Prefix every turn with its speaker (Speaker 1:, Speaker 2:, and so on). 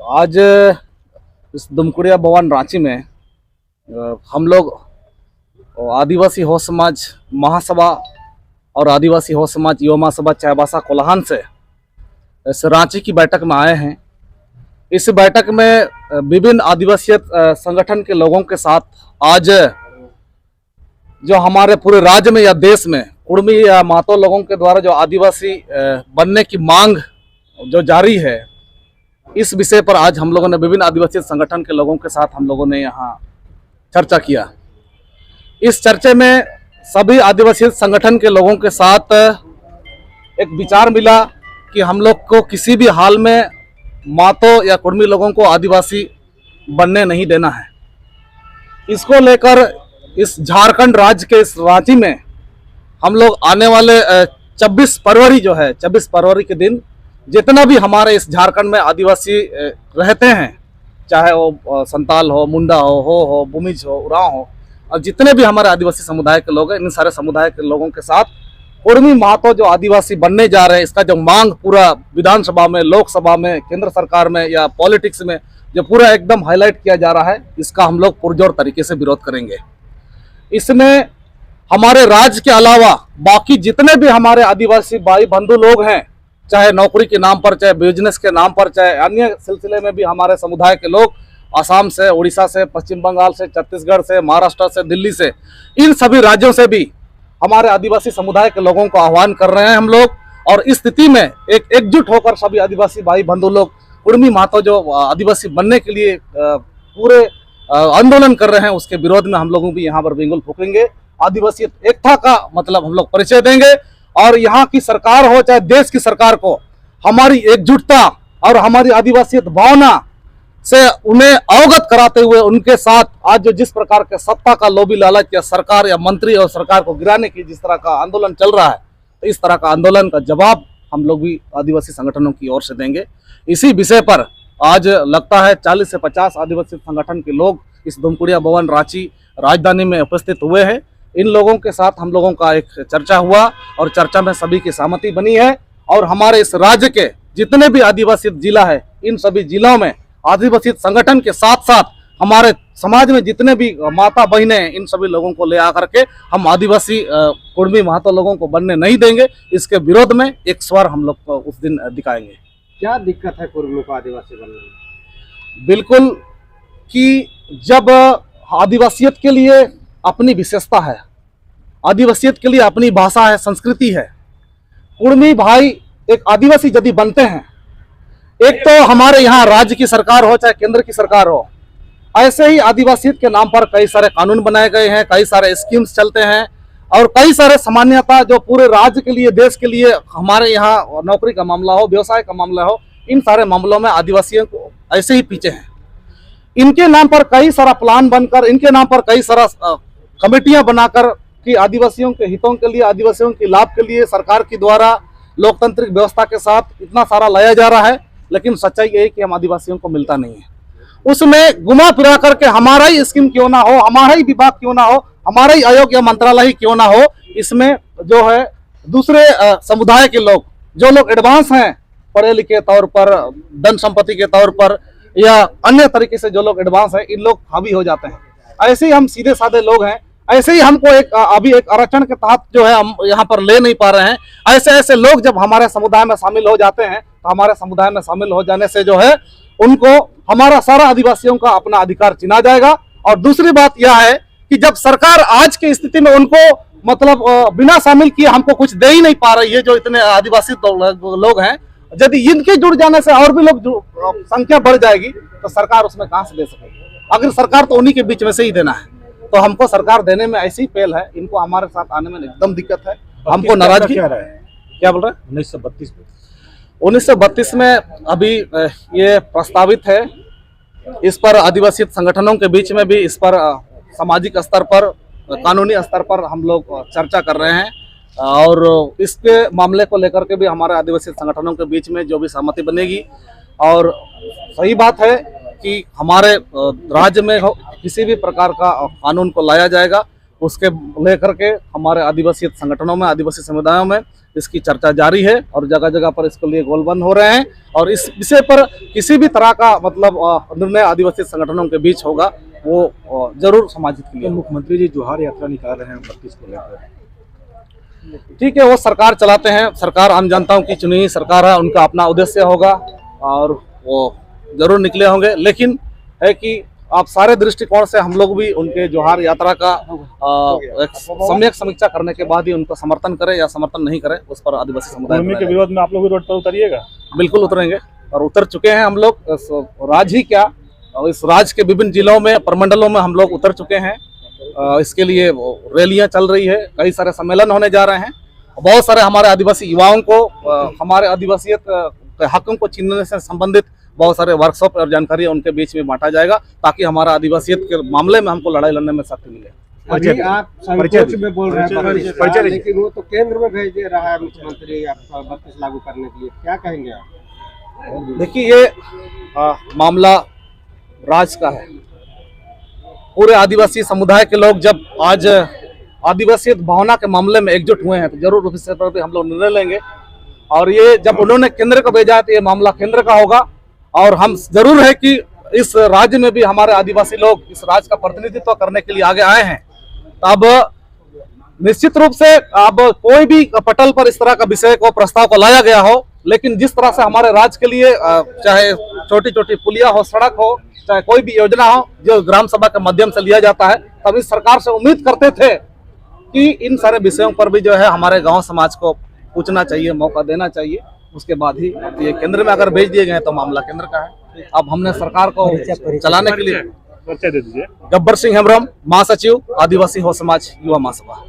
Speaker 1: आज इस दुमकुड़िया भवन रांची में हम लोग आदिवासी हो समाज महासभा और आदिवासी हो समाज युवा महासभा चाईबासा कोल्हान से इस रांची की बैठक में आए हैं। इस बैठक में विभिन्न आदिवासी संगठन के लोगों के साथ आज जो हमारे पूरे राज्य में या देश में कुड़मी या मातो लोगों के द्वारा जो आदिवासी बनने की मांग जो जारी है, इस विषय पर आज हम लोगों ने विभिन्न आदिवासी संगठन के लोगों के साथ हम लोगों ने यहाँ चर्चा किया। इस चर्चे में सभी आदिवासी संगठन के लोगों के साथ एक विचार मिला कि हम लोग को किसी भी हाल में मातो या कुड़मी लोगों को आदिवासी बनने नहीं देना है। इसको लेकर इस झारखंड राज्य के इस रांची में हम लोग आने वाले 26 फरवरी के दिन जितना भी हमारे इस झारखंड में आदिवासी रहते हैं, चाहे वो संताल हो, मुंडा हो, भूमिज हो, उरांव हो, और जितने भी हमारे आदिवासी समुदाय के लोग हैं, इन सारे समुदाय के लोगों के साथ कुड़मी महतो जो आदिवासी बनने जा रहे हैं, इसका जो मांग पूरा विधानसभा में, लोकसभा में, केंद्र सरकार में या पॉलिटिक्स में जो पूरा एकदम हाईलाइट किया जा रहा है, इसका हम लोग पुरजोर तरीके से विरोध करेंगे। इसमें हमारे राज्य के अलावा बाकी जितने भी हमारे आदिवासी भाई बंधु लोग हैं, चाहे नौकरी के नाम पर, चाहे बिजनेस के नाम पर, चाहे अन्य सिलसिले में भी हमारे समुदाय के लोग असम से, उड़ीसा से, पश्चिम बंगाल से, छत्तीसगढ़ से, महाराष्ट्र से, दिल्ली से, इन सभी राज्यों से भी हमारे आदिवासी समुदाय के लोगों को आह्वान कर रहे हैं हम लोग। और इस स्थिति में एक एकजुट होकर सभी आदिवासी भाई बंधु लोग कुड़मी महतो जो आदिवासी बनने के लिए पूरे आंदोलन कर रहे हैं, उसके विरोध में हम लोगों भी यहाँ पर बिंगुल फूकेंगे। आदिवासी एकता का मतलब हम लोग परिचय देंगे और यहाँ की सरकार हो चाहे देश की सरकार को हमारी एकजुटता और हमारी आदिवासी भावना से उन्हें अवगत कराते हुए उनके साथ आज जो जिस प्रकार के सत्ता का लोभी लालच या सरकार या मंत्री और सरकार को गिराने की जिस तरह का आंदोलन चल रहा है, तो इस तरह का आंदोलन का जवाब हम लोग भी आदिवासी संगठनों की ओर से देंगे। इसी विषय पर आज लगता है 40 से 50 आदिवासी संगठन के लोग इस दुमकुड़िया भवन रांची राजधानी में उपस्थित हुए हैं। इन लोगों के साथ हम लोगों का एक चर्चा हुआ और चर्चा में सभी की सहमति बनी है और हमारे इस राज्य के जितने भी आदिवासी जिला है, इन सभी जिलों में आदिवासी संगठन के साथ साथ हमारे समाज में जितने भी माता बहनें हैं, इन सभी लोगों को ले आकर के हम आदिवासी कुड़मी महतो लोगों को बनने नहीं देंगे। इसके विरोध में एक स्वर हम लोग उस दिन दिखाएंगे।
Speaker 2: क्या दिक्कत है कुड़मियों को आदिवासी बनने में?
Speaker 1: बिल्कुल कि जब आदिवासियत के लिए अपनी विशेषता है, आदिवासियत के लिए अपनी भाषा है, संस्कृति है। कुड़मी भाई एक आदिवासी यदि बनते हैं, एक तो हमारे यहाँ राज्य की सरकार हो चाहे केंद्र की सरकार हो, ऐसे ही आदिवासियत के नाम पर कई सारे कानून बनाए गए हैं, कई सारे स्कीम्स चलते हैं और कई सारे सामान्यता जो पूरे राज्य के लिए, देश के लिए, हमारे यहाँ नौकरी का मामला हो, व्यवसाय का मामला हो, इन सारे मामलों में आदिवासियों को ऐसे ही पीछे हैं। इनके नाम पर कई सारा प्लान बनकर, इनके नाम पर कई सारा कमेटियां बनाकर कि आदिवासियों के हितों के लिए, आदिवासियों के लाभ के लिए सरकार के द्वारा लोकतांत्रिक व्यवस्था के साथ इतना सारा लाया जा रहा है, लेकिन सच्चाई यही कि हम आदिवासियों को मिलता नहीं है। उसमें घुमा फिरा करके हमारा ही स्कीम क्यों ना हो, हमारा ही विभाग क्यों ना हो, हमारा ही आयोग या मंत्रालय क्यों ना हो, इसमें जो है दूसरे समुदाय के लोग, जो लोग एडवांस हैं पढ़े लिखे तौर पर, धन संपत्ति के तौर पर या अन्य तरीके से जो लोग एडवांस हैं, इन लोग हावी हो जाते हैं। ऐसे ही हम सीधे साधे लोग हैं, ऐसे ही हमको अभी एक आरक्षण के तहत जो है हम यहाँ पर ले नहीं पा रहे हैं। ऐसे लोग जब हमारे समुदाय में शामिल हो जाते हैं, तो हमारे समुदाय में शामिल हो जाने से जो है उनको हमारा सारा आदिवासियों का अपना अधिकार छिना जाएगा। और दूसरी बात यह है कि जब सरकार आज की स्थिति में उनको मतलब बिना शामिल किए हमको कुछ दे ही नहीं पा रही है, जो इतने आदिवासी लोग हैं, यदि इनके जुड़ जाने से और भी लोग संख्या बढ़ जाएगी तो सरकार उसमें कहां से दे सकेगी? अगर सरकार तो उन्हीं के बीच में से ही देना है, तो हमको सरकार देने में ऐसी पहल है, इनको हमारे साथ आने में एकदम दिक्कत है। हमको नाराजगी क्या बोल रहे हैं 1932 में अभी ये प्रस्तावित है। इस पर आदिवासी संगठनों के बीच में भी इस पर सामाजिक स्तर पर, कानूनी स्तर पर हम लोग चर्चा कर रहे हैं और इसके मामले को लेकर के भी हमारे आदिवासी संगठनों के बीच में जो भी सहमति बनेगी। और सही बात है कि हमारे राज्य में किसी भी प्रकार का कानून को लाया जाएगा, उसके लेकर के हमारे आदिवासी संगठनों में, आदिवासी समुदायों में इसकी चर्चा जारी है और जगह जगह पर इसके लिए गोलबंद हो रहे हैं और इस विषय पर किसी भी तरह का मतलब निर्णय आदिवासी संगठनों के बीच होगा वो जरूर समाजित के लिए।
Speaker 2: मुख्यमंत्री जी जोहार यात्रा निकाल रहे हैं 32 को लेकर।
Speaker 1: ठीक है, वो सरकार चलाते हैं, सरकार आम जनताओं की चुनी हुई सरकार है, उनका अपना उद्देश्य होगा और वो जरूर निकले होंगे। लेकिन है कि आप सारे दृष्टिकोण से हम लोग भी उनके जोहार यात्रा का एक सम्यक समीक्षा करने के बाद ही उनको समर्थन करें या समर्थन नहीं करें, उस पर आदिवासी समुदाय
Speaker 3: के विरोध में आप लोग भी रोड पर उतरिएगा?
Speaker 1: बिल्कुल उतरेंगे और उतर चुके हैं हम लोग। इस राज्य ही क्या, इस राज्य के विभिन्न जिलों में, प्रमंडलों में हम लोग उतर चुके हैं। इसके लिए रैलियां चल रही है, कई सारे सम्मेलन होने जा रहे हैं। बहुत सारे हमारे आदिवासी युवाओं को हमारे आदिवासियत के हकों को छीनने से संबंधित बहुत सारे वर्कशॉप और जानकारी उनके बीच में बांटा जाएगा, ताकि हमारा आदिवासियत के मामले में हमको लड़ाई लड़ने में शक्ति मिले।
Speaker 2: अभी आप संकोच में बोल रहे हैं, लेकिन वो तो केंद्र में भेज दे रहा है मुख्यमंत्री आपका 32 लागू करने के लिए, क्या कहेंगे आप?
Speaker 1: देखिए, ये मामला राज्य का है। पूरे आदिवासी समुदाय के लोग जब आज आदिवासी भावना के मामले में एकजुट हुए हैं तो जरूर उस पर भी हम लोग निर्णय लेंगे। और ये जब उन्होंने केंद्र को भेजा है तो ये मामला केंद्र का होगा और हम जरूर है कि इस राज्य में भी हमारे आदिवासी लोग इस राज्य का प्रतिनिधित्व करने के लिए आगे आए हैं। अब निश्चित रूप से अब कोई भी पटल पर इस तरह का विषय को, प्रस्ताव को लाया गया हो, लेकिन जिस तरह से हमारे राज्य के लिए चाहे छोटी छोटी पुलिया हो, सड़क हो, चाहे कोई भी योजना हो जो ग्राम सभा के माध्यम से लिया जाता है, तब इस सरकार से उम्मीद करते थे कि इन सारे विषयों पर भी जो है हमारे गांव समाज को पूछना चाहिए, मौका देना चाहिए। उसके बाद ही ये केंद्र में अगर भेज दिए गए तो मामला केंद्र का है। अब हमने सरकार को चलाने के लिए
Speaker 3: दे दीजिए।
Speaker 1: गब्बर सिंह हेम्ब्रम, महासचिव, आदिवासी हो समाज युवा महासभा।